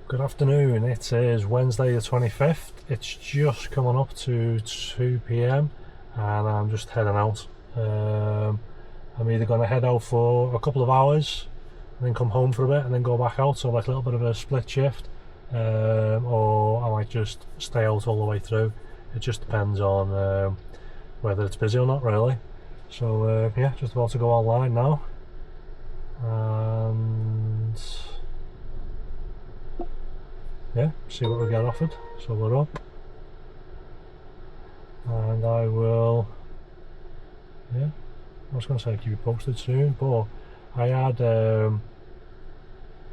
Good afternoon, it is Wednesday the 25th, it's just coming up to 2 p.m. and I'm just heading out. I'm either going to head out for a couple of hours and then come home for a bit and then go back out, so like a little bit of a split shift, or I might just stay out all the way through. It just depends on whether it's busy or not really. So yeah, just about to go online now and yeah, see what we get offered. So we're up and I will, yeah, I was going to say keep you posted soon, but I had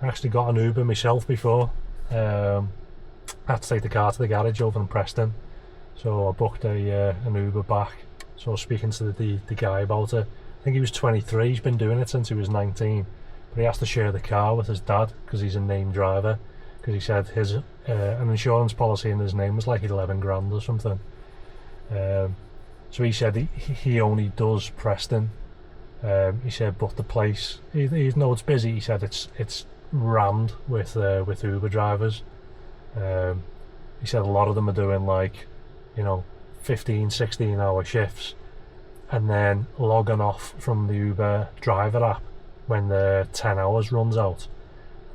actually got an Uber myself before. I had to take the car to the garage over in Preston, so I booked an Uber back. So I was speaking to the guy about it. I think he was 23, he's been doing it since he was 19, but he has to share the car with his dad because he's a named driver, because he said his an insurance policy in his name was like 11 grand or something. So he said he only does Preston. He said, but the place, he know it's busy. He said it's rammed with Uber drivers. He said a lot of them are doing like, 15-16 hour shifts and then logging off from the Uber driver app when the 10 hours runs out.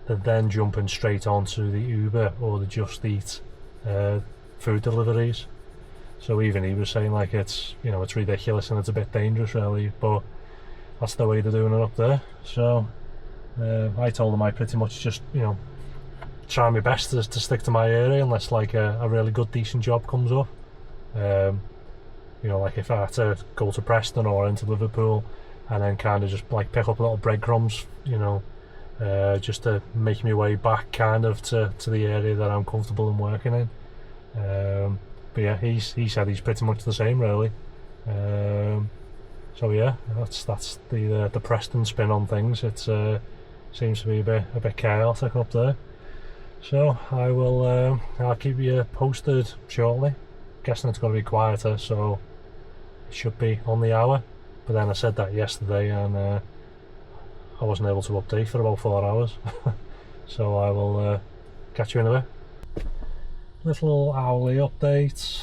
They're then jumping straight onto the Uber or the Just Eat food deliveries. So even he was saying like it's ridiculous and it's a bit dangerous really, but that's the way they're doing it up there. So I told him I pretty much just try my best to stick to my area unless like a really good decent job comes up. Like if I had to go to Preston or into Liverpool and then kind of just like pick up little breadcrumbs, just to make my way back kind of to the area that I'm comfortable in working in. But yeah, he said he's pretty much the same really. So yeah, that's the Preston spin on things. It seems to be a bit chaotic up there. So I will I'll keep you posted shortly. Guessing it's going to be quieter, so it should be on the hour. But then I said that yesterday and I wasn't able to update for about 4 hours. So I will catch you in a bit. Little hourly update,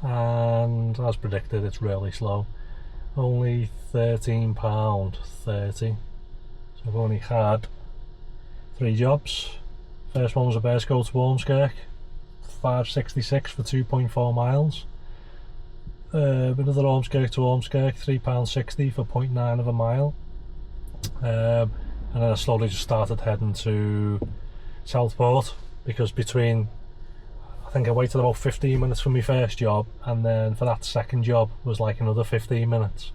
and as predicted it's really slow. Only £13.30. So I've only had 3 jobs. First one was a base go to Ormskirk, 5.66 for 2.4 miles. Another Ormskirk to Ormskirk, £3.60 for 0.9 of a mile. And then I slowly just started heading to Southport, because I think I waited about 15 minutes for my first job, and then for that second job was like another 15 minutes.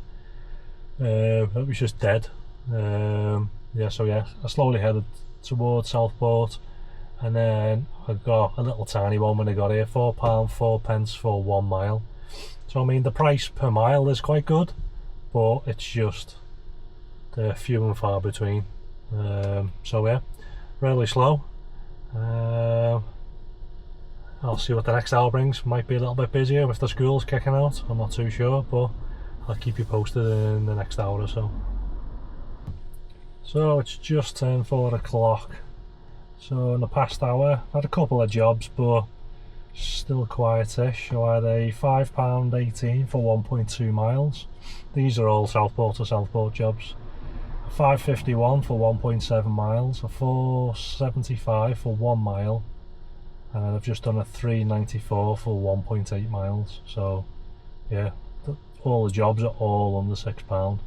It was just dead. So I slowly headed towards Southport, and then I got a little tiny one when I got here, £4.04 for 1 mile. So I mean the price per mile is quite good, but it's just they're few and far between. So yeah, really slow. I'll see what the next hour brings. Might be a little bit busier with the schools kicking out, I'm not too sure, but I'll keep you posted in the next hour or so. So it's just turned 4 o'clock. So in the past hour I've had a couple of jobs, but still quietish. So I had a £5.18 for 1.2 miles. These are all Southport to Southport jobs. A £5.51 for 1.7 miles, a £4.75 for 1 mile, and I've just done a £3.94 for 1.8 miles. So yeah, all the jobs are all under £6.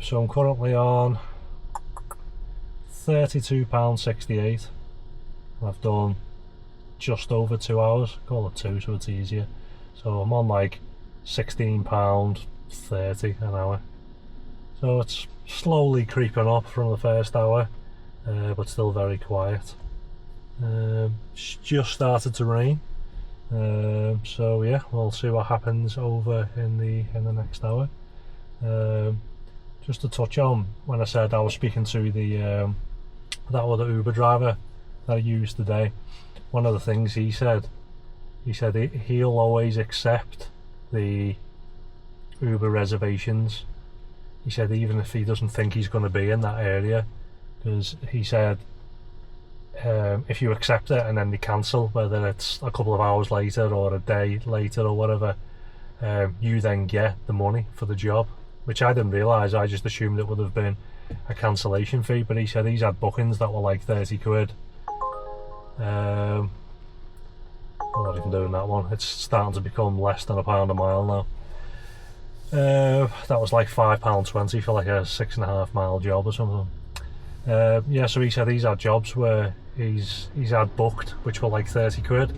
So I'm currently on £32.68. I've done just over 2 hours, call it 2 so it's easier. So I'm on like £16.30 an hour. So it's slowly creeping up from the first hour, but still very quiet. It's just started to rain, so yeah, we'll see what happens over in the next hour. Just to touch on when I said I was speaking to that other Uber driver that I used today, one of the things he said he'll always accept the Uber reservations. He said even if he doesn't think he's going to be in that area, because he said if you accept it and then they cancel, whether it's a couple of hours later or a day later or whatever, you then get the money for the job, which I didn't realise. I just assumed it would have been a cancellation fee, but he said he's had bookings that were like 30 quid. I'm not even doing that one. It's starting to become less than £1 a mile now. That was like £5.20 for like a 6.5 mile job or something. Yeah, so he said he's had jobs where he's had booked, which were like 30 quid,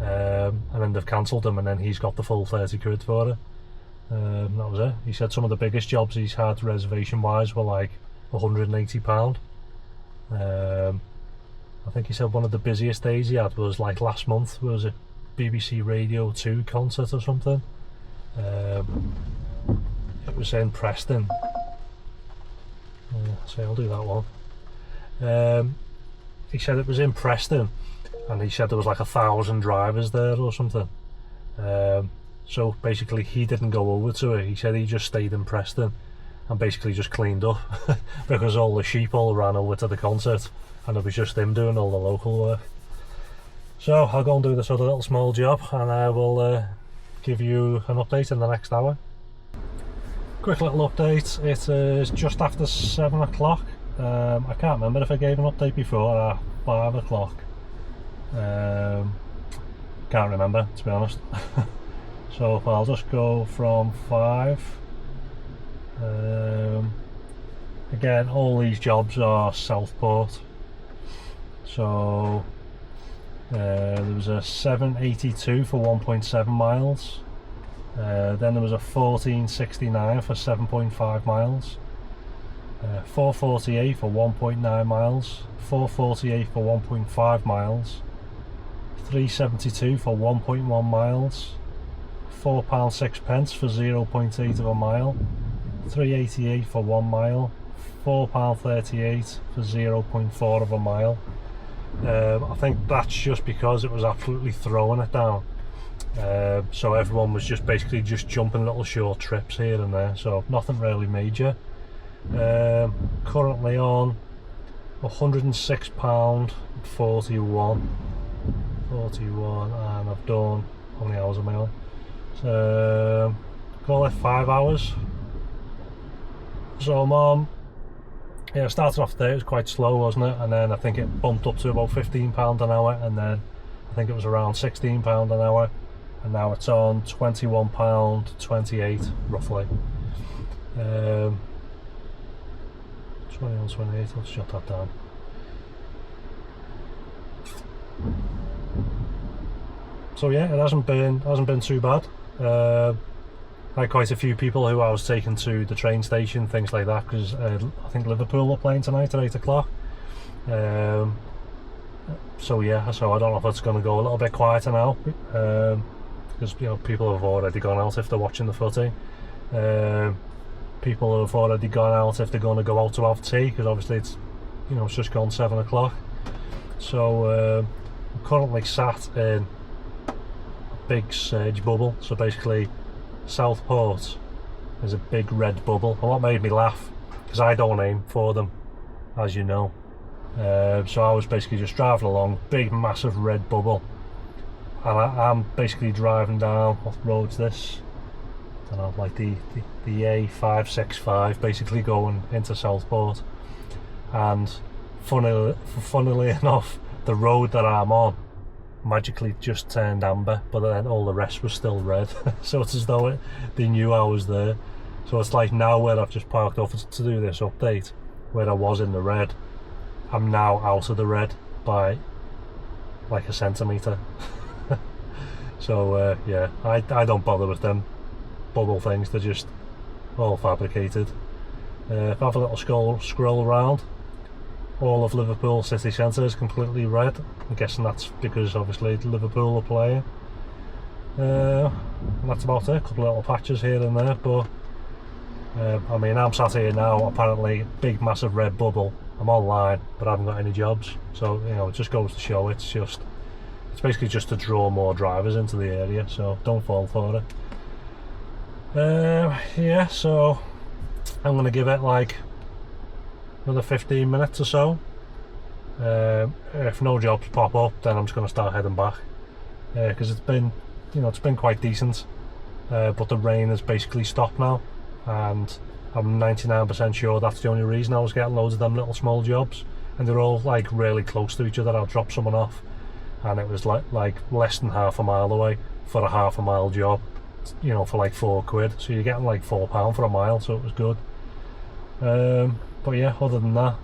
and then they've cancelled them, and then he's got the full 30 quid for it. That was it. He said some of the biggest jobs he's had reservation wise were like £180. I think he said one of the busiest days he had was like last month. Was a BBC Radio 2 concert or something. It was in Preston. So I'll do that one. He said it was in Preston, and he said there was like 1,000 drivers there or something. So basically he didn't go over to it. He said he just stayed in Preston and basically just cleaned up because all the sheep all ran over to the concert, and it was just him doing all the local work. So I'll go and do this other little small job, and I will give you an update in the next hour. Quick little update. It is just after 7 o'clock. I can't remember if I gave an update before at 5 o'clock. Can't remember, to be honest. So I'll just go from 5. Again, all these jobs are Southport. So there was a 782 for 1.7 miles. Then there was a 1469 for 7.5 miles. 448 for 1.9 miles. 448 for 1.5 miles. 372 for 1.1 miles. £4.06 for 0.8 of a mile. 388 for 1 mile. £4.38 for 0.4 of a mile. I think that's just because it was absolutely throwing it down. So everyone was just basically just jumping little short trips here and there, so nothing really major. Currently on £106.41, and I've done, how many hours am I on? So call it 5 hours. So I'm on, yeah, it started off there, it was quite slow, wasn't it? And then I think it bumped up to about £15 an hour, and then I think it was around £16 an hour, and now it's on £21.28 roughly. 21.28, let's shut that down. So yeah, it hasn't been too bad. I had quite a few people who I was taking to the train station, things like that, because I think Liverpool are playing tonight at 8 o'clock. So yeah, so I don't know if it's going to go a little bit quieter now, because you know, people have already gone out if they're watching the footy. People have already gone out if they're going to go out to have tea, because obviously it's, you know, it's just gone 7 o'clock. So I'm currently sat in a big surge bubble. So basically Southport is a big red bubble, and what made me laugh, because I don't aim for them, as you know. So I was basically just driving along, big massive red bubble, and I'm basically driving down, what road's this? I don't know, like the A565, basically going into Southport. And funnily enough, the road that I'm on magically just turned amber, but then all the rest was still red. So it's as though they knew I was there. So it's like now where I've just parked off to do this update, where I was in the red, I'm now out of the red by like a centimetre. So yeah, I don't bother with them bubble things, they're just all fabricated. If I have a little scroll around, all of Liverpool city centre is completely red. I'm guessing that's because obviously Liverpool are playing. And that's about it, a couple of little patches here and there, but I mean, I'm sat here now, apparently big massive red bubble, I'm online but I haven't got any jobs, so you know, it just goes to show it's basically just to draw more drivers into the area, so don't fall for it. Yeah, so I'm going to give it like another 15 minutes or so, If no jobs pop up, then I'm just going to start heading back, because it's been quite decent, but the rain has basically stopped now, and I'm 99% sure that's the only reason I was getting loads of them little small jobs, and they're all like really close to each other. I'll drop someone off and it was like less than half a mile away for a half a mile job, you know, for like £4, so you're getting like £4 for a mile, so it was good. But yeah, other than that,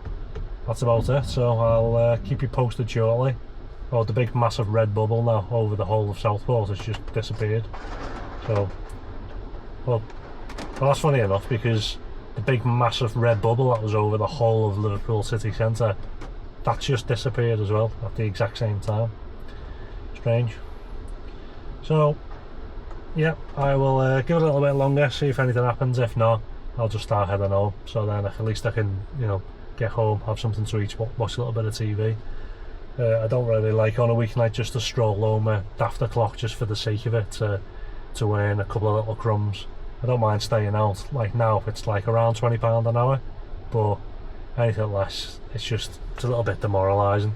that's about it. So I'll keep you posted shortly. Oh, the big massive red bubble now over the whole of Southport has just disappeared. So, well, that's funny enough, because the big massive red bubble that was over the whole of Liverpool city centre, that's just disappeared as well at the exact same time. Strange. So yeah, I will give it a little bit longer, see if anything happens. If not, I'll just start heading home, so then at least I can, you know, get home, have something to eat, watch a little bit of TV. I don't really like on a weeknight just to stroll home after clock just for the sake of it, to earn a couple of little crumbs. I don't mind staying out. Like now it's like around £20 an hour, but anything less, it's a little bit demoralising.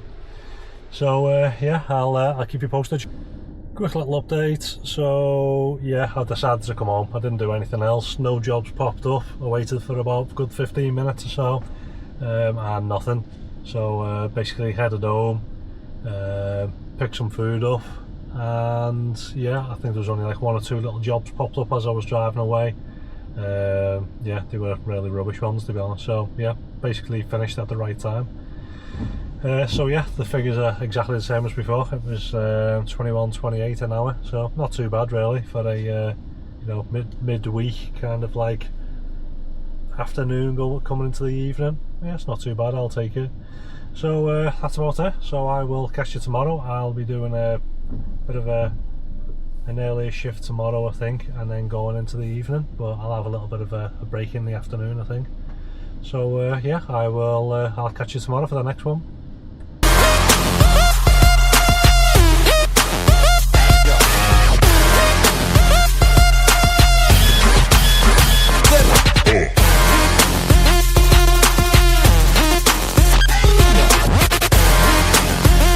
So yeah, I'll keep you posted. Quick little update. So yeah, I decided to come home. I didn't do anything else. No jobs popped up. I waited for about a good 15 minutes or so, and nothing. So basically headed home, picked some food up, and yeah, I think there was only like 1 or 2 little jobs popped up as I was driving away. Yeah, they were really rubbish ones, to be honest. So yeah, basically finished at the right time. So yeah, the figures are exactly the same as before. It was 21.28 an hour, so not too bad really for a you know, midweek kind of like afternoon coming into the evening. Yeah, it's not too bad, I'll take it. So that's about it. So I will catch you tomorrow. I'll be doing a bit of an earlier shift tomorrow, I think, and then going into the evening, but I'll have a little bit of a break in the afternoon, I think. So yeah, I'll catch you tomorrow for the next one.